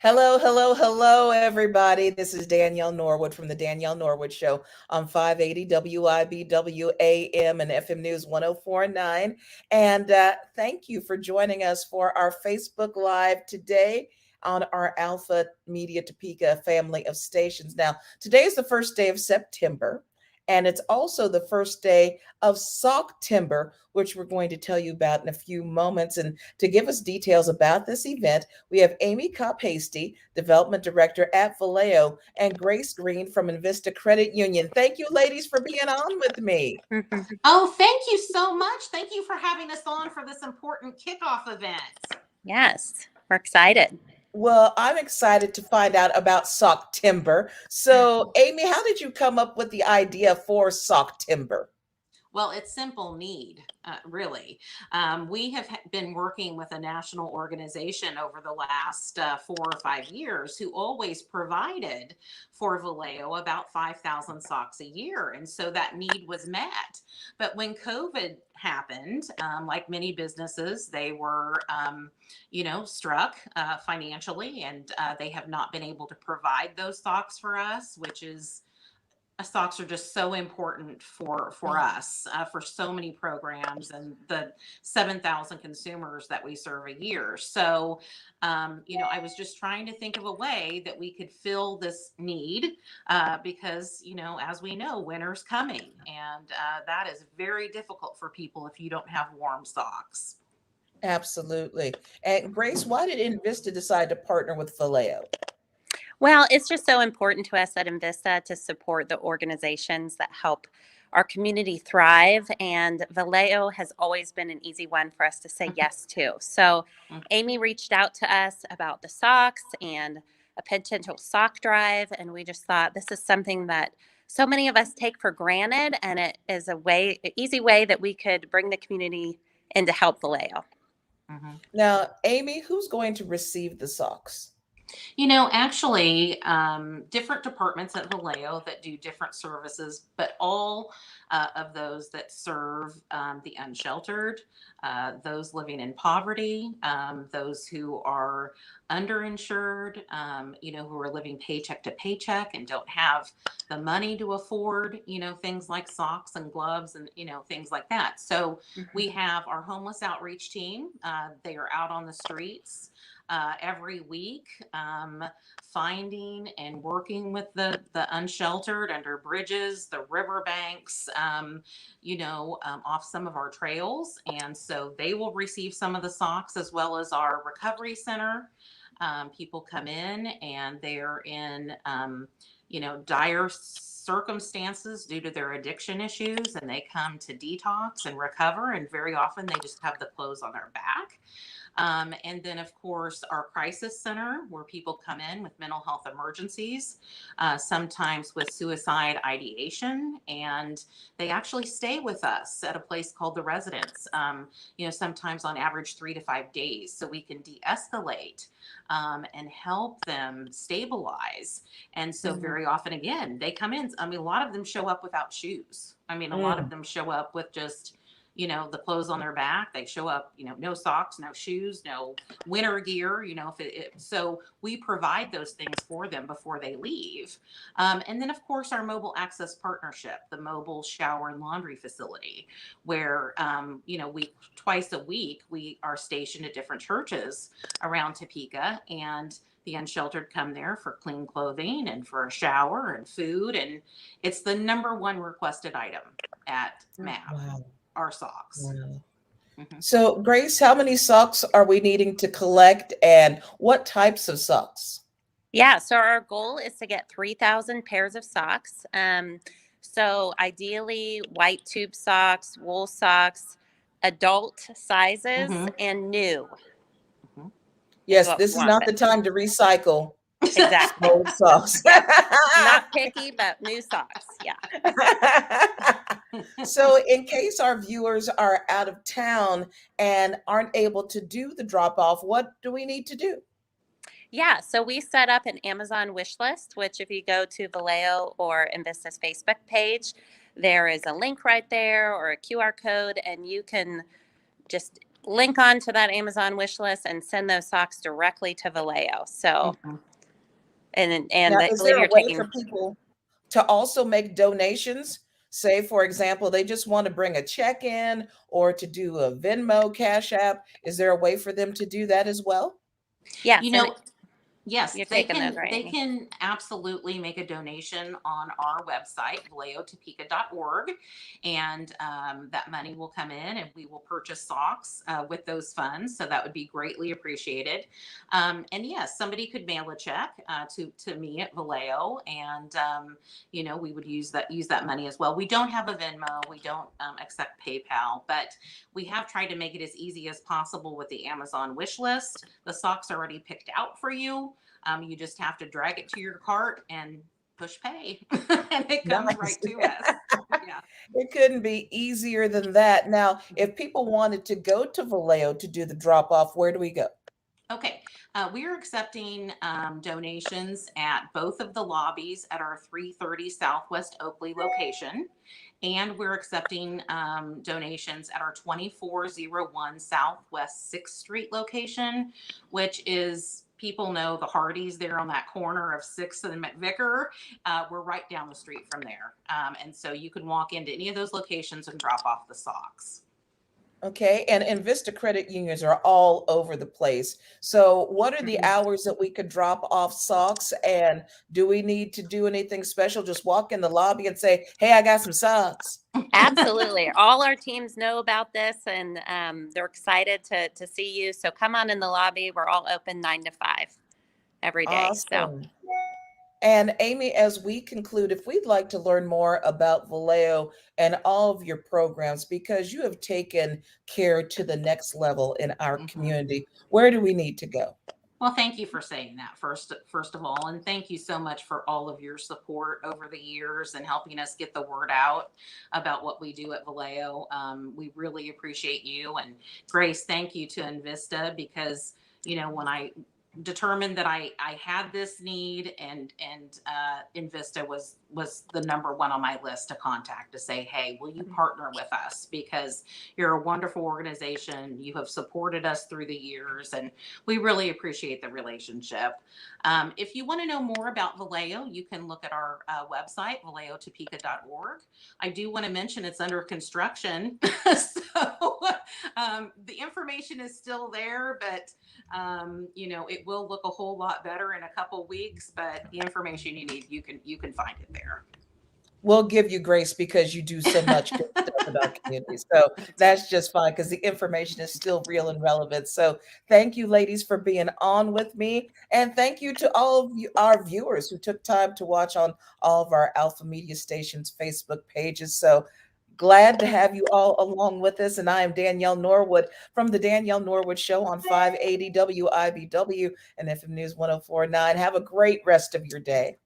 Hello, hello, hello, everybody. This is Danielle Norwood from the Danielle Norwood Show on 580 WIBW AM and FM News 1049. And thank you for joining us for our Facebook Live today on our Alpha Media Topeka family of stations. Now, today is the first day of September. And it's also the first day of Socktember, which we're going to tell you about in a few moments. And to give us details about this event, we have Aimee Hasty, Development Director at Valeo, and Grace Green from Invista Credit Union. Thank you, ladies, for being on with me. Oh, thank you so much. Thank you for having us on for this important kickoff event. Yes, we're excited. Well, I'm excited to find out about Socktember. So, Aimee, how did you come up with the idea for Socktember? Well, it's simple need, really. We have been working with a national organization over the last 4 or 5 years who always provided for Valeo about 5,000 socks a year. And so that need was met. But when COVID happened, like many businesses, they were, struck financially, and they have not been able to provide those socks for us, which is socks are just so important for us for so many programs and the 7,000 consumers that we serve a year. So, I was just trying to think of a way that we could fill this need because, as we know, winter's coming, and that is very difficult for people if you don't have warm socks. Absolutely. And Grace, why did Invista decide to partner with Valeo? Well, it's just so important to us at Invista to support the organizations that help our community thrive. And Valeo has always been an easy one for us to say yes to. So Aimee reached out to us about the socks and a potential sock drive. And we just thought this is something that so many of us take for granted. And it is an easy way that we could bring the community in to help Valeo. Now, Aimee, who's going to receive the socks? Actually, different departments at Valeo that do different services, but all of those that serve the unsheltered, those living in poverty, those who are underinsured, who are living paycheck to paycheck and don't have the money to afford, things like socks and gloves and, things like that. So we have our homeless outreach team. They are out on the streets every week, finding and working with the unsheltered under bridges, the riverbanks, off some of our trails. And so they will receive some of the socks, as well as our recovery center. People come in and they're in, dire circumstances due to their addiction issues, and they come to detox and recover. And very often they just have the clothes on their back. And then, of course, our crisis center, where people come in with mental health emergencies, sometimes with suicide ideation, and they actually stay with us at a place called the Residence, sometimes on average 3 to 5 days, so we can de-escalate and help them stabilize. And so very often, again, they come in. A lot of them show up without shoes. A lot of them show up with just the clothes on their back. They show up, no socks, no shoes, no winter gear, so we provide those things for them before they leave. And then, of course, our mobile access partnership, the mobile shower and laundry facility, where, we twice a week, we are stationed at different churches around Topeka, and the unsheltered come there for clean clothing and for a shower and food. And it's the number one requested item at MAP. Wow. Our socks. Wow. So, Grace, how many socks are we needing to collect, and what types of socks? Yeah, so our goal is to get 3,000 pairs of socks. So ideally, white tube socks, wool socks, adult sizes, and new. Yes, this is not the time to recycle. Exactly. Old socks. Not picky, but new socks. Yeah. So in case our viewers are out of town and aren't able to do the drop off, what do we need to do? Yeah, so we set up an Amazon wish list, which if you go to Valeo or Invista's Facebook page, there is a link right there or a QR code, and you can just link on to that Amazon wish list and send those socks directly to Valeo. So, Mhm. and Now, I is believe there a you're way taking. for people to also make donations? Say, for example, they just want to bring a check in or to do a Venmo, Cash App. Is there a way for them to do that as well? Yes, You and know, yes, you're they taking those, right, they Aimee? can absolutely make a donation on our website, valeotopeka.org, and that money will come in, and we will purchase socks with those funds. So that would be greatly appreciated. And yes, somebody could mail a check to me at Valeo, and we would use that money as well. We don't have a Venmo, we don't accept PayPal, but we have tried to make it as easy as possible with the Amazon wish list. The socks are already picked out for you. You just have to drag it to your cart and push pay, and it comes Nice. right to us. Yeah. It couldn't be easier than that. Now, if people wanted to go to Vallejo to do the drop off, where do we go? Okay, we are accepting donations at both of the lobbies at our 330 Southwest Oakley location, and we're accepting donations at our 2401 Southwest 6th Street location, which is, people know the Hardys there on that corner of 6th and McVicker. We're right down the street from there, and so you can walk into any of those locations and drop off the socks. Okay, and Vista credit unions are all over the place. So, what are the Mhm. hours that we could drop off socks? And do we need to do anything special? Just walk in the lobby and say, "Hey, I got some socks." Absolutely. All our teams know about this, and they're excited to see you. So come on in the lobby. We're all open 9 to 5 every day. So Awesome. And Aimee, as we conclude, if we'd like to learn more about Vallejo and all of your programs, because you have taken care to the next level in our Mhm. community, where do we need to go? Well, thank you for saying that first of all, and thank you so much for all of your support over the years and helping us get the word out about what we do at Vallejo. We really appreciate you, and Grace. Thank you to Invista, because when I determined that I had this need, and Invista was the number one on my list to contact, to say, hey, will you partner with us, because you're a wonderful organization, you have supported us through the years, and we really appreciate the relationship. If you want to know more about Vallejo, you can look at our website, valeotopeka.org. I do want to mention it's under construction. So the information is still there, but it will look a whole lot better in a couple weeks. But the information you need, you can find it there. We'll give you grace because you do so much good stuff in our community. So that's just fine because the information is still real and relevant. So thank you, ladies, for being on with me. And thank you to all of you, our viewers who took time to watch on all of our Alpha Media Stations Facebook pages. So glad to have you all along with us. And I am Danielle Norwood from the Danielle Norwood Show on 580 WIBW and FM News 1049. Have a great rest of your day.